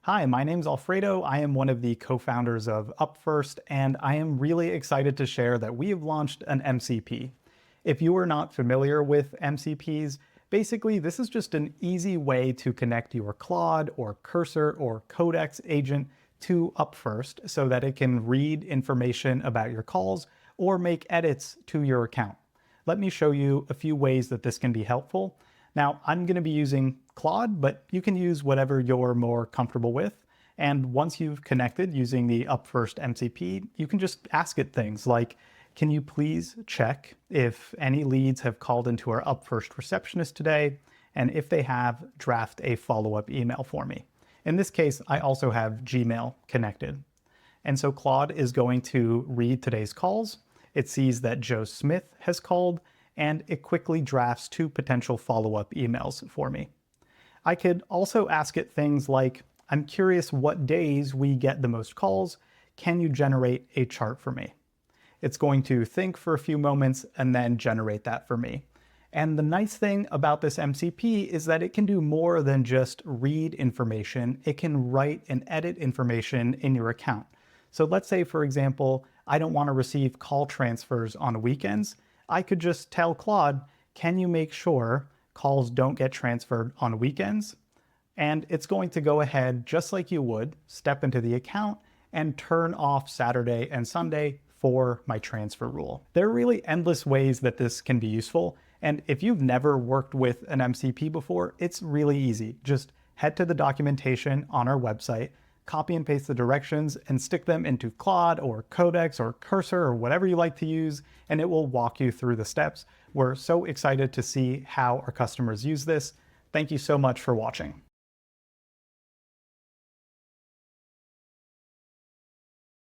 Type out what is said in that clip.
Hi, my name's Alfredo. I am one of the co-founders of Upfirst, and I am really excited to share that we have launched an MCP. If you are not familiar with MCPs, basically this is just an easy way to connect your Claude or Cursor or Codex agent to Upfirst so that it can read information about your calls or make edits to your account. Let me show you a few ways that this can be helpful. Now, I'm going to be using Claude, but you can use whatever you're more comfortable with. And once you've connected using the Upfirst MCP, you can just ask it things like, can you please check if any leads have called into our Upfirst Receptionist today? And if they have, draft a follow-up email for me. In this case, I also have Gmail connected. And so Claude is going to read today's calls. It sees that Joe Smith has called, and it quickly drafts two potential follow-up emails for me. I could also ask it things like, I'm curious what days we get the most calls. Can you generate a chart for me? It's going to think for a few moments and then generate that for me. And the nice thing about this MCP is that it can do more than just read information. It can write and edit information in your account. So let's say, for example, I don't want to receive call transfers on weekends. I could just tell Claude, can you make sure calls don't get transferred on weekends? And it's going to go ahead, just like you would, step into the account and turn off Saturday and Sunday for my transfer rule. There are really endless ways that this can be useful. And if you've never worked with an MCP before, it's really easy. Just head to the documentation on our website, copy and paste the directions and stick them into Claude or Codex or Cursor or whatever you like to use, and it will walk you through the steps. We're so excited to see how our customers use this. Thank you so much for watching.